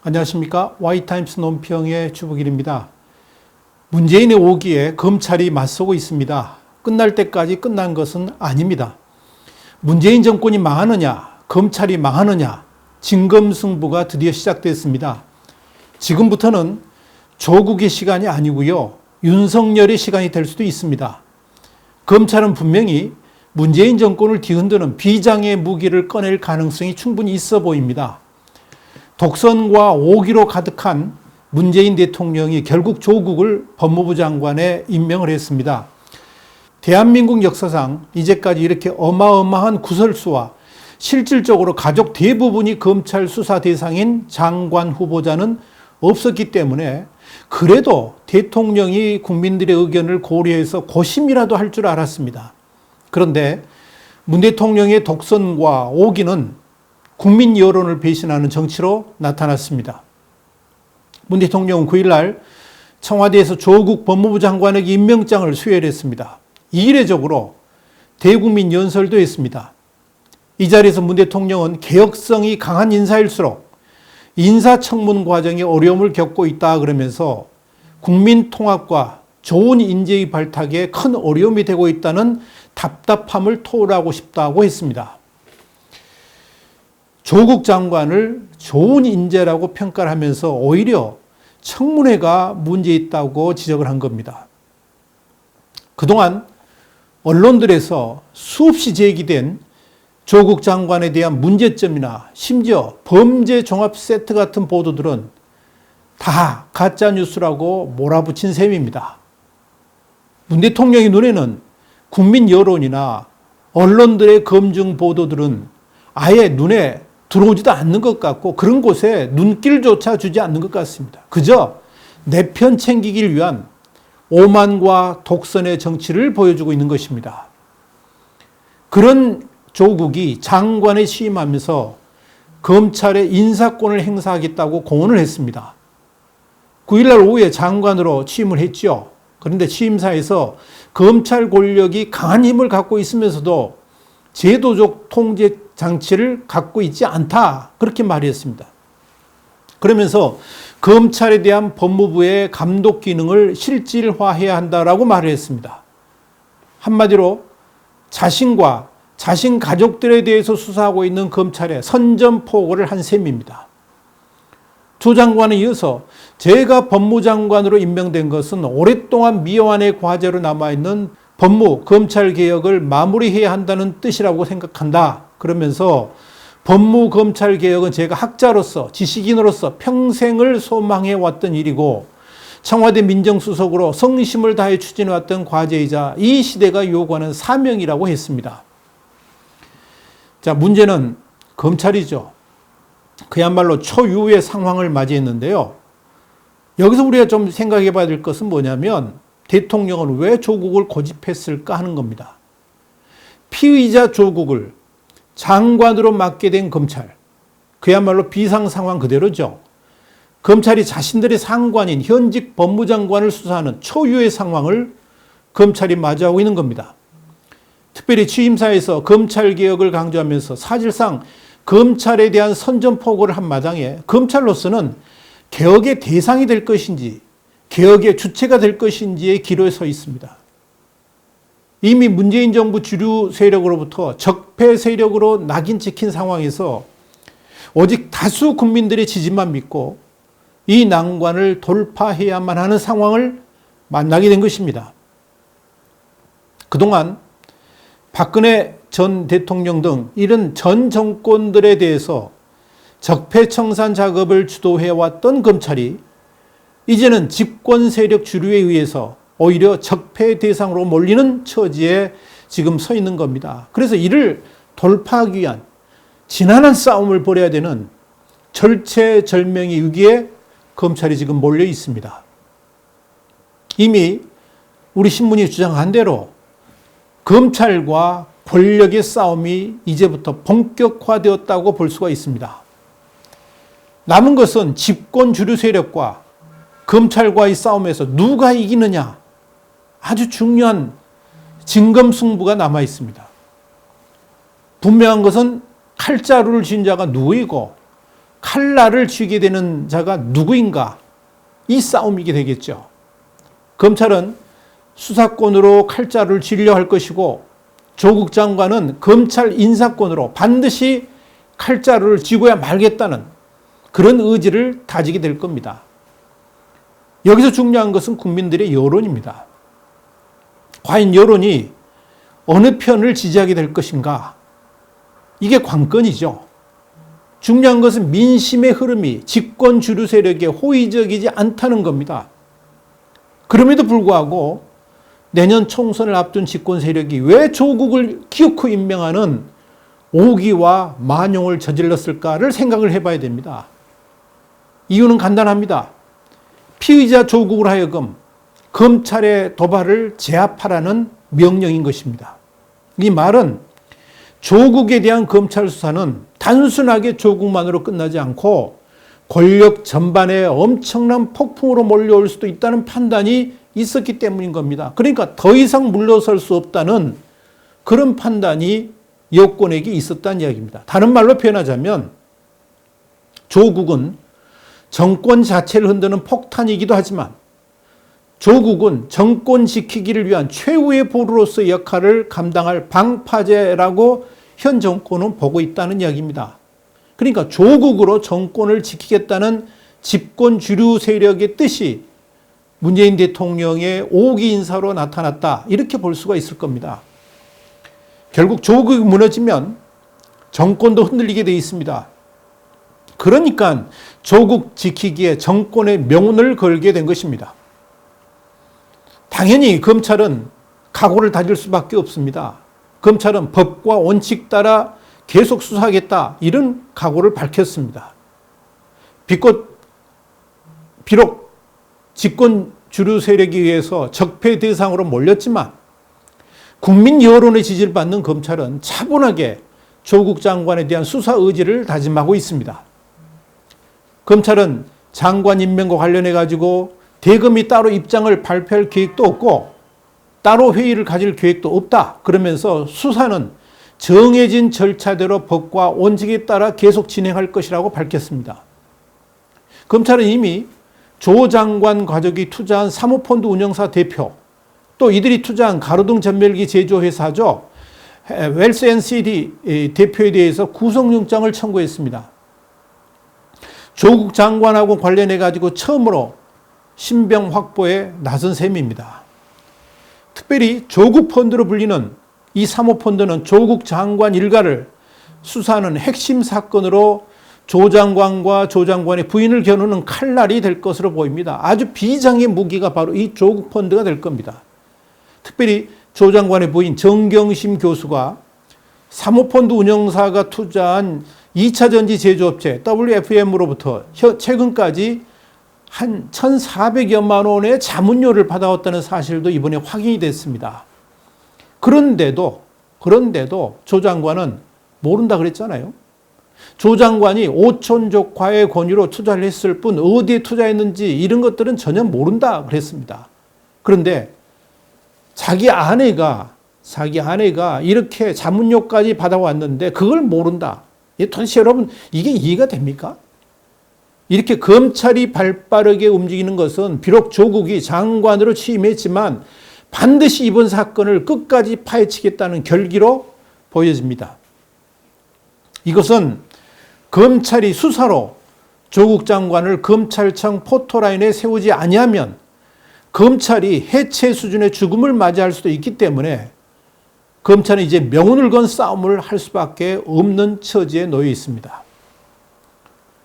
안녕하십니까. Y타임스 논평의 주북일입니다. 문재인의 오기에 검찰이 맞서고 있습니다. 끝날 때까지 끝난 것은 아닙니다. 문재인 정권이 망하느냐, 검찰이 망하느냐, 진검승부가 드디어 시작됐습니다. 지금부터는 조국의 시간이 아니고요, 윤석열의 시간이 될 수도 있습니다. 검찰은 분명히 문재인 정권을 뒤흔드는 비장의 무기를 꺼낼 가능성이 충분히 있어 보입니다. 독선과 오기로 가득한 문재인 대통령이 결국 조국을 법무부 장관에 임명을 했습니다. 대한민국 역사상 이제까지 이렇게 어마어마한 구설수와 실질적으로 가족 대부분이 검찰 수사 대상인 장관 후보자는 없었기 때문에 그래도 대통령이 국민들의 의견을 고려해서 고심이라도 할 줄 알았습니다. 그런데 문 대통령의 독선과 오기는 국민 여론을 배신하는 정치로 나타났습니다. 문 대통령은 9일날 청와대에서 조국 법무부 장관에게 임명장을 수여했습니다. 이례적으로 대국민 연설도 했습니다. 이 자리에서 문 대통령은 개혁성이 강한 인사일수록 인사청문 과정에 어려움을 겪고 있다 그러면서 국민 통합과 좋은 인재의 발탁에 큰 어려움이 되고 있다는 답답함을 토로하고 싶다고 했습니다. 조국 장관을 좋은 인재라고 평가를 하면서 오히려 청문회가 문제 있다고 지적을 한 겁니다. 그동안 언론들에서 수없이 제기된 조국 장관에 대한 문제점이나 심지어 범죄 종합 세트 같은 보도들은 다 가짜뉴스라고 몰아붙인 셈입니다. 문 대통령의 눈에는 국민 여론이나 언론들의 검증 보도들은 아예 눈에 들어오지도 않는 것 같고 그런 곳에 눈길조차 주지 않는 것 같습니다. 그저 내 편 챙기길 위한 오만과 독선의 정치를 보여주고 있는 것입니다. 그런 조국이 장관에 취임하면서 검찰의 인사권을 행사하겠다고 공언을 했습니다. 9일날 오후에 장관으로 취임을 했죠. 그런데 취임사에서 검찰 권력이 강한 힘을 갖고 있으면서도 제도적 통제 장치를 갖고 있지 않다. 그렇게 말했습니다. 그러면서 검찰에 대한 법무부의 감독 기능을 실질화해야 한다라고 말을 했습니다. 한마디로 자신과 자신 가족들에 대해서 수사하고 있는 검찰에 선전포고를 한 셈입니다. 조 장관에 이어서 제가 법무장관으로 임명된 것은 오랫동안 미완의 과제로 남아있는 법무, 검찰 개혁을 마무리해야 한다는 뜻이라고 생각한다. 그러면서 법무, 검찰 개혁은 제가 학자로서, 지식인으로서 평생을 소망해왔던 일이고 청와대 민정수석으로 성심을 다해 추진해왔던 과제이자 이 시대가 요구하는 사명이라고 했습니다. 자, 문제는 검찰이죠. 그야말로 초유의 상황을 맞이했는데요. 여기서 우리가 좀 생각해 봐야 될 것은 뭐냐면 대통령은 왜 조국을 고집했을까 하는 겁니다. 피의자 조국을 장관으로 맡게 된 검찰, 그야말로 비상 상황 그대로죠. 검찰이 자신들의 상관인 현직 법무장관을 수사하는 초유의 상황을 검찰이 맞이하고 있는 겁니다. 특별히 취임사에서 검찰개혁을 강조하면서 사실상 검찰에 대한 선전포고를 한 마당에 검찰로서는 개혁의 대상이 될 것인지 개혁의 주체가 될 것인지의 기로에 서 있습니다. 이미 문재인 정부 주류 세력으로부터 적폐 세력으로 낙인 찍힌 상황에서 오직 다수 국민들의 지지만 믿고 이 난관을 돌파해야만 하는 상황을 만나게 된 것입니다. 그동안 박근혜 전 대통령 등 이런 전 정권들에 대해서 적폐청산 작업을 주도해왔던 검찰이 이제는 집권 세력 주류에 의해서 오히려 적폐 대상으로 몰리는 처지에 지금 서 있는 겁니다. 그래서 이를 돌파하기 위한 지난한 싸움을 벌여야 되는 절체절명의 위기에 검찰이 지금 몰려 있습니다. 이미 우리 신문이 주장한 대로 검찰과 권력의 싸움이 이제부터 본격화되었다고 볼 수가 있습니다. 남은 것은 집권 주류 세력과 검찰과의 싸움에서 누가 이기느냐, 아주 중요한 진검승부가 남아 있습니다. 분명한 것은 칼자루를 쥔 자가 누구이고 칼날을 쥐게 되는 자가 누구인가? 이 싸움이게 되겠죠. 검찰은 수사권으로 칼자루를 쥐려 할 것이고 조국 장관은 검찰 인사권으로 반드시 칼자루를 쥐고야 말겠다는 그런 의지를 다지게 될 겁니다. 여기서 중요한 것은 국민들의 여론입니다. 과연 여론이 어느 편을 지지하게 될 것인가? 이게 관건이죠. 중요한 것은 민심의 흐름이 집권 주류 세력에 호의적이지 않다는 겁니다. 그럼에도 불구하고 내년 총선을 앞둔 집권 세력이 왜 조국을 기어코 임명하는 오기와 만용을 저질렀을까를 생각을 해봐야 됩니다. 이유는 간단합니다. 피의자 조국을 하여금 검찰의 도발을 제압하라는 명령인 것입니다. 이 말은 조국에 대한 검찰 수사는 단순하게 조국만으로 끝나지 않고 권력 전반에 엄청난 폭풍으로 몰려올 수도 있다는 판단이 있었기 때문인 겁니다. 그러니까 더 이상 물러설 수 없다는 그런 판단이 여권에게 있었다는 이야기입니다. 다른 말로 표현하자면 조국은 정권 자체를 흔드는 폭탄이기도 하지만 조국은 정권 지키기를 위한 최후의 보루로서의 역할을 감당할 방파제라고 현 정권은 보고 있다는 이야기입니다. 그러니까 조국으로 정권을 지키겠다는 집권 주류 세력의 뜻이 문재인 대통령의 5기 인사로 나타났다. 이렇게 볼 수가 있을 겁니다. 결국 조국이 무너지면 정권도 흔들리게 돼 있습니다. 그러니까 조국 지키기에 정권의 명운을 걸게 된 것입니다. 당연히 검찰은 각오를 다질 수밖에 없습니다. 검찰은 법과 원칙 따라 계속 수사하겠다 이런 각오를 밝혔습니다. 비록 집권 주류 세력에 의해서 적폐 대상으로 몰렸지만 국민 여론의 지지를 받는 검찰은 차분하게 조국 장관에 대한 수사 의지를 다짐하고 있습니다. 검찰은 장관 임명과 관련해 가지고 대검이 따로 입장을 발표할 계획도 없고 따로 회의를 가질 계획도 없다. 그러면서 수사는 정해진 절차대로 법과 원칙에 따라 계속 진행할 것이라고 밝혔습니다. 검찰은 이미 조 장관 가족이 투자한 사모펀드 운영사 대표, 또 이들이 투자한 가로등 전멸기 제조회사죠. 웰스앤CD 대표에 대해서 구속영장을 청구했습니다. 조국 장관하고 관련해 가지고 처음으로 신병 확보에 나선 셈입니다. 특별히 조국 펀드로 불리는 이 사모펀드는 조국 장관 일가를 수사하는 핵심 사건으로 조 장관과 조 장관의 부인을 겨누는 칼날이 될 것으로 보입니다. 아주 비장의 무기가 바로 이 조국 펀드가 될 겁니다. 특별히 조 장관의 부인 정경심 교수가 사모펀드 운영사가 투자한 2차 전지 제조업체 WFM으로부터 최근까지 한 1,400여만 원의 자문료를 받아왔다는 사실도 이번에 확인이 됐습니다. 그런데도 조 장관은 모른다 그랬잖아요. 조 장관이 오촌 조카의 권유로 투자를 했을 뿐 어디에 투자했는지 이런 것들은 전혀 모른다 그랬습니다. 그런데 자기 아내가 이렇게 자문료까지 받아왔는데 그걸 모른다. 도대체 여러분 이게 이해가 됩니까? 이렇게 검찰이 발빠르게 움직이는 것은 비록 조국이 장관으로 취임했지만 반드시 이번 사건을 끝까지 파헤치겠다는 결기로 보여집니다. 이것은 검찰이 수사로 조국 장관을 검찰청 포토라인에 세우지 아니하면 검찰이 해체 수준의 죽음을 맞이할 수도 있기 때문에 검찰은 이제 명운을 건 싸움을 할 수밖에 없는 처지에 놓여 있습니다.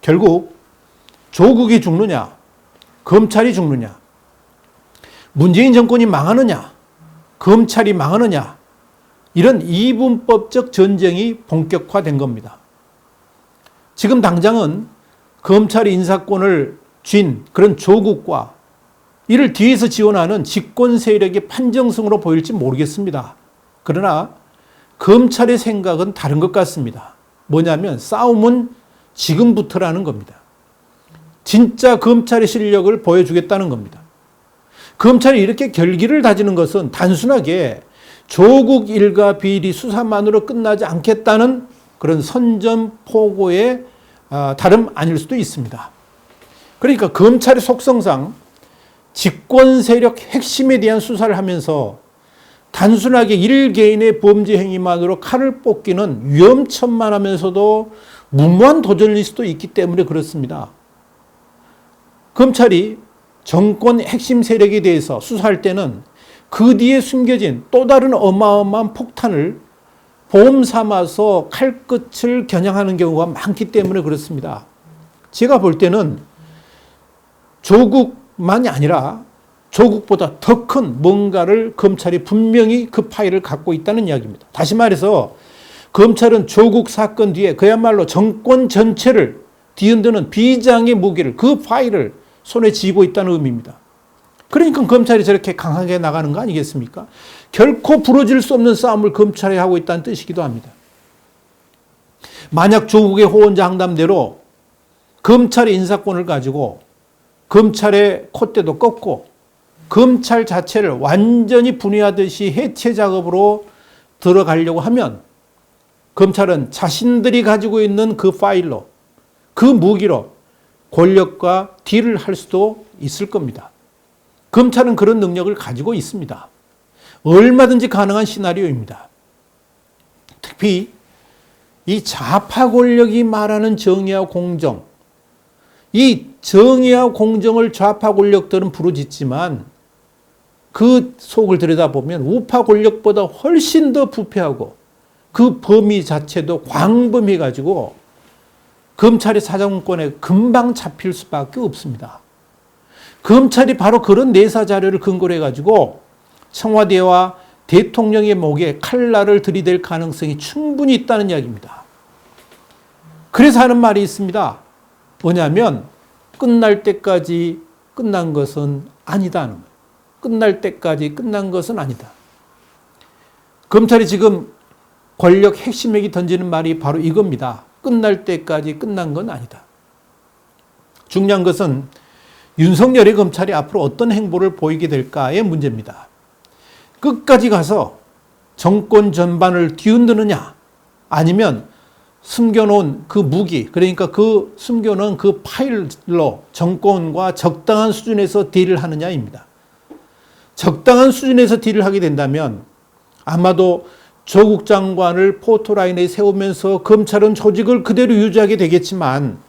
결국 조국이 죽느냐, 검찰이 죽느냐, 문재인 정권이 망하느냐, 검찰이 망하느냐, 이런 이분법적 전쟁이 본격화된 겁니다. 지금 당장은 검찰이 인사권을 쥔 그런 조국과 이를 뒤에서 지원하는 집권 세력의 판정승으로 보일지 모르겠습니다. 그러나 검찰의 생각은 다른 것 같습니다. 뭐냐면 싸움은 지금부터라는 겁니다. 진짜 검찰의 실력을 보여주겠다는 겁니다. 검찰이 이렇게 결기를 다지는 것은 단순하게 조국 일가 비리 수사만으로 끝나지 않겠다는 그런 선전포고의 다름 아닐 수도 있습니다. 그러니까 검찰의 속성상 집권 세력 핵심에 대한 수사를 하면서 단순하게 일개인의 범죄 행위만으로 칼을 뽑기는 위험천만하면서도 무모한 도전일 수도 있기 때문에 그렇습니다. 검찰이 정권 핵심 세력에 대해서 수사할 때는 그 뒤에 숨겨진 또 다른 어마어마한 폭탄을 보험 삼아서 칼끝을 겨냥하는 경우가 많기 때문에 그렇습니다. 제가 볼 때는 조국만이 아니라 조국보다 더 큰 뭔가를 검찰이 분명히 그 파일을 갖고 있다는 이야기입니다. 다시 말해서 검찰은 조국 사건 뒤에 그야말로 정권 전체를 뒤흔드는 비장의 무기를, 그 파일을 손에 쥐고 있다는 의미입니다. 그러니까 검찰이 저렇게 강하게 나가는 거 아니겠습니까? 결코 부러질 수 없는 싸움을 검찰이 하고 있다는 뜻이기도 합니다. 만약 조국의 호언장담대로 검찰의 인사권을 가지고 검찰의 콧대도 꺾고 검찰 자체를 완전히 분해하듯이 해체 작업으로 들어가려고 하면 검찰은 자신들이 가지고 있는 그 파일로, 그 무기로 권력과 딜을 할 수도 있을 겁니다. 검찰은 그런 능력을 가지고 있습니다. 얼마든지 가능한 시나리오입니다. 특히 이 좌파 권력이 말하는 정의와 공정, 이 정의와 공정을 좌파 권력들은 부르짖지만 그 속을 들여다보면 우파 권력보다 훨씬 더 부패하고 그 범위 자체도 광범위해가지고 검찰의 사정권에 금방 잡힐 수밖에 없습니다. 검찰이 바로 그런 내사 자료를 근거로 해가지고 청와대와 대통령의 목에 칼날을 들이댈 가능성이 충분히 있다는 이야기입니다. 그래서 하는 말이 있습니다. 뭐냐면 끝날 때까지 끝난 것은 아니다는 거예요. 끝날 때까지 끝난 것은 아니다. 검찰이 지금 권력 핵심에게 던지는 말이 바로 이겁니다. 끝날 때까지 끝난 건 아니다. 중요한 것은 윤석열의 검찰이 앞으로 어떤 행보를 보이게 될까의 문제입니다. 끝까지 가서 정권 전반을 뒤흔드느냐, 아니면 숨겨놓은 그 무기, 그러니까 그 숨겨놓은 그 파일로 정권과 적당한 수준에서 딜을 하느냐입니다. 적당한 수준에서 딜을 하게 된다면 아마도 조국 장관을 포토라인에 세우면서 검찰은 조직을 그대로 유지하게 되겠지만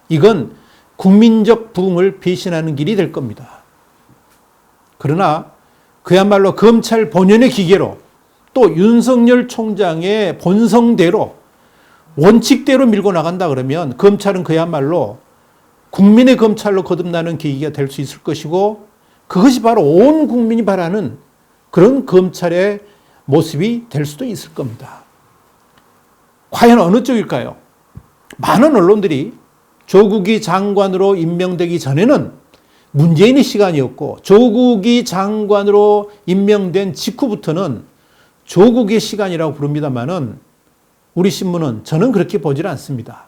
이건 국민적 부흥을 배신하는 길이 될 겁니다. 그러나 그야말로 검찰 본연의 기계로 또 윤석열 총장의 본성대로 원칙대로 밀고 나간다 그러면 검찰은 그야말로 국민의 검찰로 거듭나는 계기가 될 수 있을 것이고 그것이 바로 온 국민이 바라는 그런 검찰의 모습이 될 수도 있을 겁니다. 과연 어느 쪽일까요? 많은 언론들이 조국이 장관으로 임명되기 전에는 문재인의 시간이었고 조국이 장관으로 임명된 직후부터는 조국의 시간이라고 부릅니다만은 우리 신문은 저는 그렇게 보질 않습니다.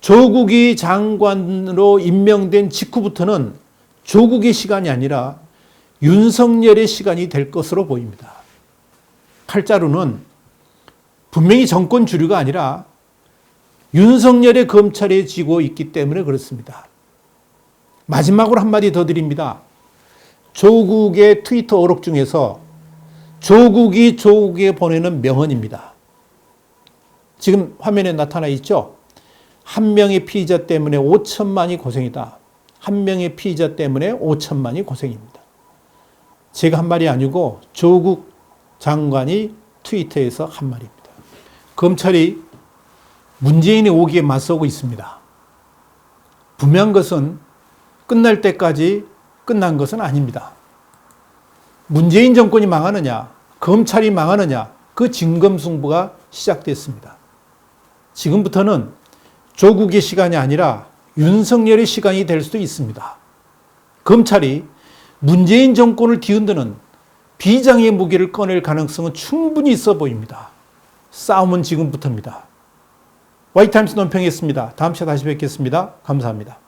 조국이 장관으로 임명된 직후부터는 조국의 시간이 아니라 윤석열의 시간이 될 것으로 보입니다. 칼자루는 분명히 정권 주류가 아니라 윤석열의 검찰에 쥐고 있기 때문에 그렇습니다. 마지막으로 한마디 더 드립니다. 조국의 트위터 어록 중에서 조국이 조국에 보내는 명언입니다. 지금 화면에 나타나 있죠? 한 명의 피의자 때문에 5천만이 고생이다. 한 명의 피의자 때문에 5천만이 고생입니다. 제가 한 말이 아니고 조국 장관이 트위터에서 한 말입니다. 검찰이 문재인의 오기에 맞서고 있습니다. 분명한 것은 끝날 때까지 끝난 것은 아닙니다. 문재인 정권이 망하느냐, 검찰이 망하느냐, 그 진검승부가 시작됐습니다. 지금부터는 조국의 시간이 아니라 윤석열의 시간이 될 수도 있습니다. 검찰이 문재인 정권을 뒤흔드는 비장의 무기를 꺼낼 가능성은 충분히 있어 보입니다. 싸움은 지금부터입니다. 와이타임스 논평이었습니다. 다음 시간에 다시 뵙겠습니다. 감사합니다.